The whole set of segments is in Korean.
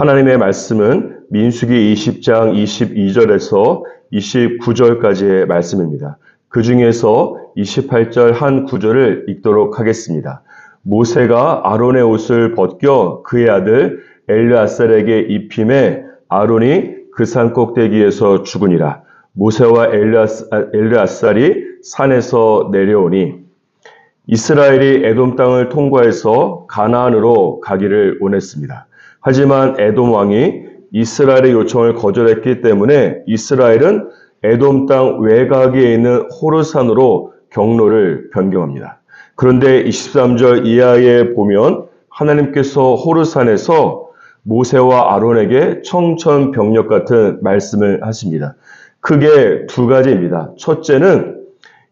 하나님의 말씀은 민수기 20장 22절에서 29절까지의 말씀입니다. 그 중에서 28절 한 구절을 읽도록 하겠습니다. 모세가 아론의 옷을 벗겨 그의 아들 엘르아살에게 입힘에 아론이 그 산 꼭대기에서 죽으니라. 모세와 엘르아살이 산에서 내려오니 이스라엘이 에돔 땅을 통과해서 가나안으로 가기를 원했습니다. 하지만 에돔 왕이 이스라엘의 요청을 거절했기 때문에 이스라엘은 에돔 땅 외곽에 있는 호르산으로 경로를 변경합니다. 그런데 23절 이하에 보면 하나님께서 호르산에서 모세와 아론에게 청천벽력 같은 말씀을 하십니다. 크게 두 가지입니다. 첫째는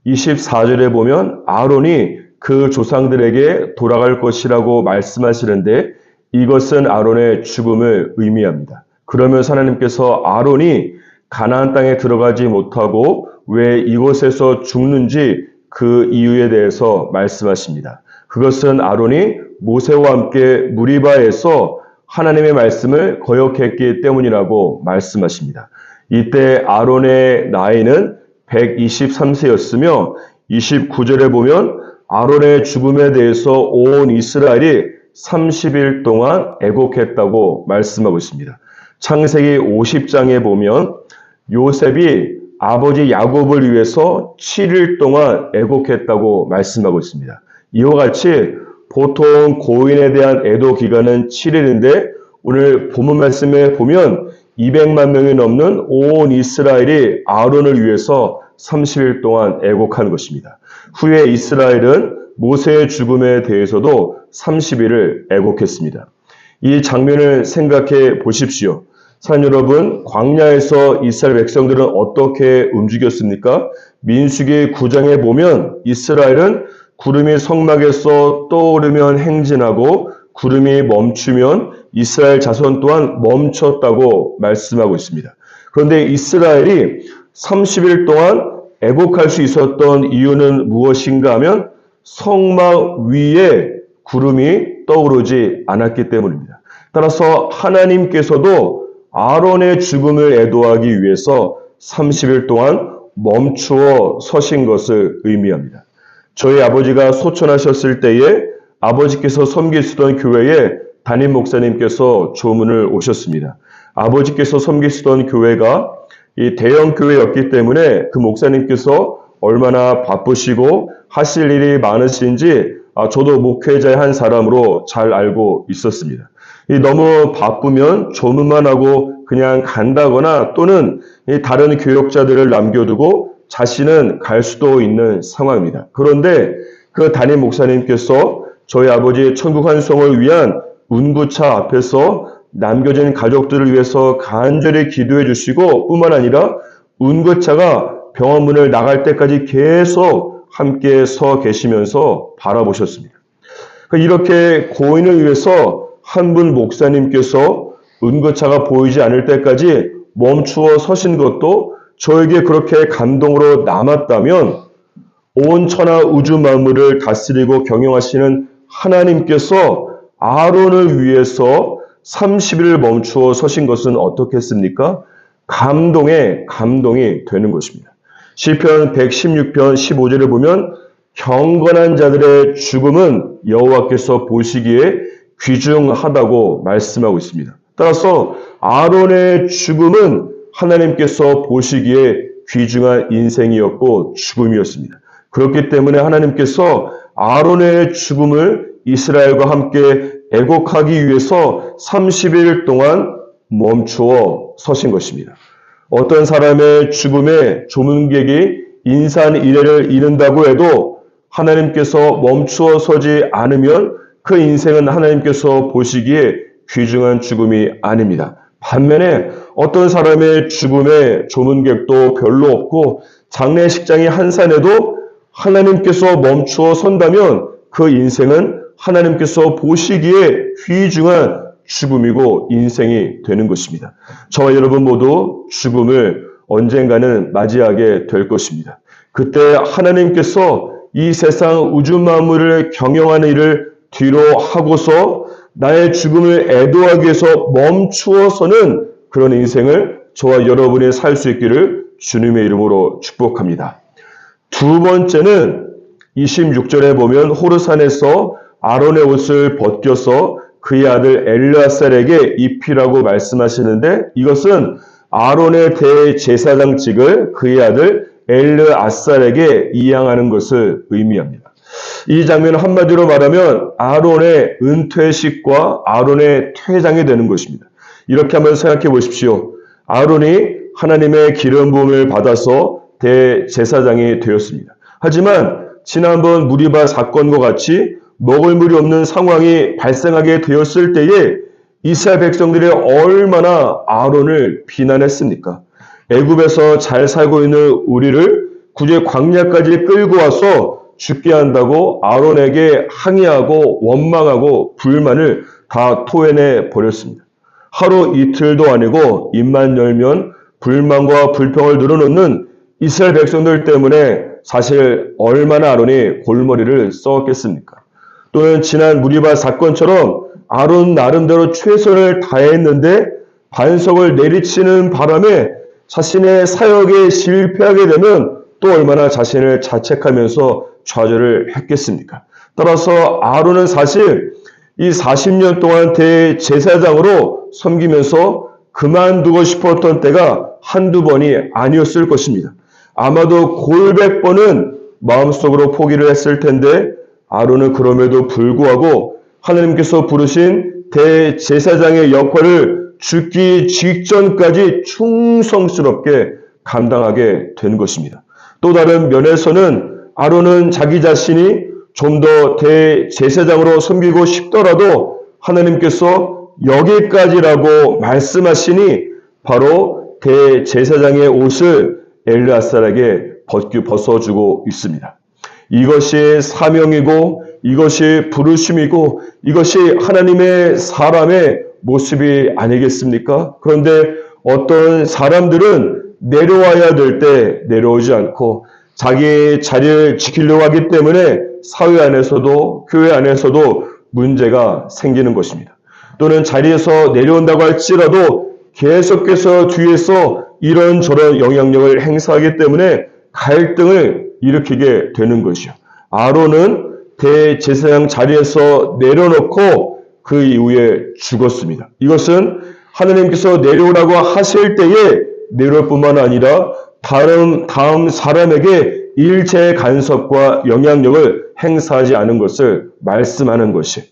24절에 보면 아론이 그 조상들에게 돌아갈 것이라고 말씀하시는데 이것은 아론의 죽음을 의미합니다. 그러면서 하나님께서 아론이 가나안 땅에 들어가지 못하고 왜 이곳에서 죽는지 그 이유에 대해서 말씀하십니다. 그것은 아론이 모세와 함께 무리바에서 하나님의 말씀을 거역했기 때문이라고 말씀하십니다. 이때 아론의 나이는 123세였으며 29절에 보면 아론의 죽음에 대해서 온 이스라엘이 30일 동안 애곡했다고 말씀하고 있습니다. 창세기 50장에 보면 요셉이 아버지 야곱을 위해서 7일 동안 애곡했다고 말씀하고 있습니다. 이와 같이 보통 고인에 대한 애도 기간은 7일인데 오늘 본문 말씀에 보면 200만 명이 넘는 온 이스라엘이 아론을 위해서 30일 동안 애곡한 것입니다. 후에 이스라엘은 모세의 죽음에 대해서도 30일을 애곡했습니다. 이 장면을 생각해 보십시오. 사랑 여러분, 광야에서 이스라엘 백성들은 어떻게 움직였습니까? 민수기 9장에 보면 이스라엘은 구름이 성막에서 떠오르면 행진하고 구름이 멈추면 이스라엘 자손 또한 멈췄다고 말씀하고 있습니다. 그런데 이스라엘이 30일 동안 애곡할 수 있었던 이유는 무엇인가 하면 성막 위에 구름이 떠오르지 않았기 때문입니다. 따라서 하나님께서도 아론의 죽음을 애도하기 위해서 30일 동안 멈추어 서신 것을 의미합니다. 저희 아버지가 소천하셨을 때에 아버지께서 섬기시던 교회에 담임 목사님께서 조문을 오셨습니다. 아버지께서 섬기시던 교회가 이 대형 교회였기 때문에 그 목사님께서 얼마나 바쁘시고 하실 일이 많으신지 저도 목회자의 한 사람으로 잘 알고 있었습니다. 너무 바쁘면 조문만 하고 그냥 간다거나 또는 다른 교역자들을 남겨두고 자신은 갈 수도 있는 상황입니다. 그런데 그 담임 목사님께서 저희 아버지의 천국 환송을 위한 운구차 앞에서 남겨진 가족들을 위해서 간절히 기도해 주시고 뿐만 아니라 운구차가 병원 문을 나갈 때까지 계속 함께 서 계시면서 바라보셨습니다. 이렇게 고인을 위해서 한 분 목사님께서 운구차가 보이지 않을 때까지 멈추어 서신 것도 저에게 그렇게 감동으로 남았다면 온 천하 우주 만물을 다스리고 경영하시는 하나님께서 아론을 위해서 30일을 멈추어 서신 것은 어떻겠습니까? 감동이 되는 것입니다. 시편 116편 15절에 보면 경건한 자들의 죽음은 여호와께서 보시기에 귀중하다고 말씀하고 있습니다. 따라서 아론의 죽음은 하나님께서 보시기에 귀중한 인생이었고 죽음이었습니다. 그렇기 때문에 하나님께서 아론의 죽음을 이스라엘과 함께 애곡하기 위해서 30일 동안 멈추어 서신 것입니다. 어떤 사람의 죽음에 조문객이 인산이례를 이룬다고 해도 하나님께서 멈추어 서지 않으면 그 인생은 하나님께서 보시기에 귀중한 죽음이 아닙니다. 반면에 어떤 사람의 죽음에 조문객도 별로 없고 장례식장이 한산해도 하나님께서 멈추어 선다면 그 인생은 하나님께서 보시기에 귀중한 죽음이고 인생이 되는 것입니다. 저와 여러분 모두 죽음을 언젠가는 맞이하게 될 것입니다. 그때 하나님께서 이 세상 우주 만물을 경영하는 일을 뒤로 하고서 나의 죽음을 애도하기 위해서 멈추어서는 그런 인생을 저와 여러분이 살 수 있기를 주님의 이름으로 축복합니다. 두 번째는 26절에 보면 호르산에서 아론의 옷을 벗겨서 그의 아들 엘르아살에게 입히라고 말씀하시는데, 이것은 아론의 대제사장직을 그의 아들 엘르아살에게 이양하는 것을 의미합니다. 이 장면은 한마디로 말하면 아론의 은퇴식과 아론의 퇴장이 되는 것입니다. 이렇게 한번 생각해 보십시오. 아론이 하나님의 기름 부음을 받아서 대제사장이 되었습니다. 하지만 지난번 무리바 사건과 같이 먹을 물이 없는 상황이 발생하게 되었을 때에 이스라엘 백성들이 얼마나 아론을 비난했습니까? 애굽에서 잘 살고 있는 우리를 굳이 광야까지 끌고 와서 죽게 한다고 아론에게 항의하고 원망하고 불만을 다 토해내 버렸습니다. 하루 이틀도 아니고 입만 열면 불만과 불평을 늘어놓는 이스라엘 백성들 때문에 사실 얼마나 아론이 골머리를 썩었겠습니까? 또는 지난 무리바 사건처럼 아론 나름대로 최선을 다했는데 반석을 내리치는 바람에 자신의 사역에 실패하게 되면 또 얼마나 자신을 자책하면서 좌절을 했겠습니까? 따라서 아론은 사실 이 40년 동안 대제사장으로 섬기면서 그만두고 싶었던 때가 한두 번이 아니었을 것입니다. 아마도 골백 번은 마음속으로 포기를 했을 텐데 아론은 그럼에도 불구하고 하나님께서 부르신 대제사장의 역할을 죽기 직전까지 충성스럽게 감당하게 된 것입니다. 또 다른 면에서는 아론은 자기 자신이 좀 더 대제사장으로 섬기고 싶더라도 하나님께서 여기까지라고 말씀하시니 바로 대제사장의 옷을 엘르아살에게 벗어주고 있습니다. 이것이 사명이고 이것이 부르심이고 이것이 하나님의 사람의 모습이 아니겠습니까? 그런데 어떤 사람들은 내려와야 될 때 내려오지 않고 자기 자리를 지키려고 하기 때문에 사회 안에서도 교회 안에서도 문제가 생기는 것입니다. 또는 자리에서 내려온다고 할지라도 계속해서 뒤에서 이런저런 영향력을 행사하기 때문에 갈등을 일으키게 되는 것이요. 아론은 대제사장 자리에서 내려놓고 그 이후에 죽었습니다. 이것은 하나님께서 내려오라고 하실 때에 내려올 뿐만 아니라 다음 사람에게 일체 간섭과 영향력을 행사하지 않은 것을 말씀하는 것이,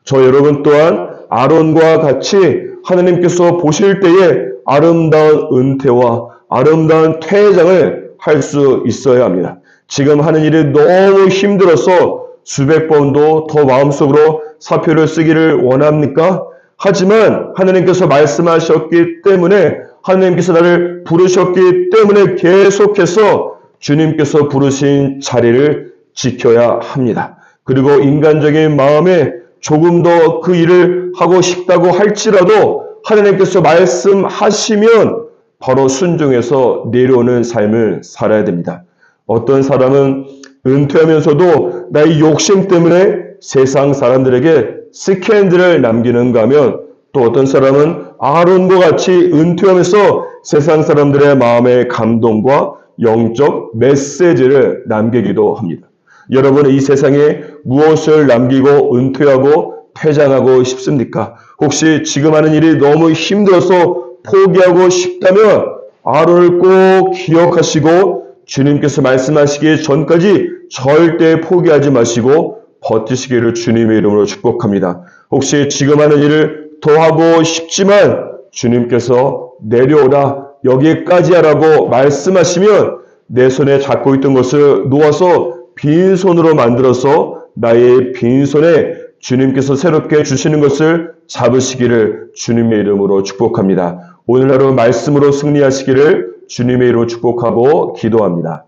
저 여러분 또한 아론과 같이 하나님께서 보실 때에 아름다운 은퇴와 아름다운 퇴장을 할 수 있어야 합니다. 지금 하는 일이 너무 힘들어서 수백 번도 더 마음속으로 사표를 쓰기를 원합니까? 하지만 하나님께서 말씀하셨기 때문에, 하나님께서 나를 부르셨기 때문에 계속해서 주님께서 부르신 자리를 지켜야 합니다. 그리고 인간적인 마음에 조금 더 그 일을 하고 싶다고 할지라도 하나님께서 말씀하시면 바로 순종해서 내려오는 삶을 살아야 됩니다. 어떤 사람은 은퇴하면서도 나의 욕심 때문에 세상 사람들에게 스캔들을 남기는가 하면, 또 어떤 사람은 아론과 같이 은퇴하면서 세상 사람들의 마음의 감동과 영적 메시지를 남기기도 합니다. 여러분은 이 세상에 무엇을 남기고 은퇴하고 퇴장하고 싶습니까? 혹시 지금 하는 일이 너무 힘들어서 포기하고 싶다면 아론을 꼭 기억하시고 주님께서 말씀하시기 전까지 절대 포기하지 마시고 버티시기를 주님의 이름으로 축복합니다. 혹시 지금 하는 일을 더 하고 싶지만 주님께서 내려오라, 여기까지 하라고 말씀하시면 내 손에 잡고 있던 것을 놓아서 빈손으로 만들어서 나의 빈손에 주님께서 새롭게 주시는 것을 잡으시기를 주님의 이름으로 축복합니다. 오늘 하루 말씀으로 승리하시기를 주님의 이름으로 축복하고 기도합니다.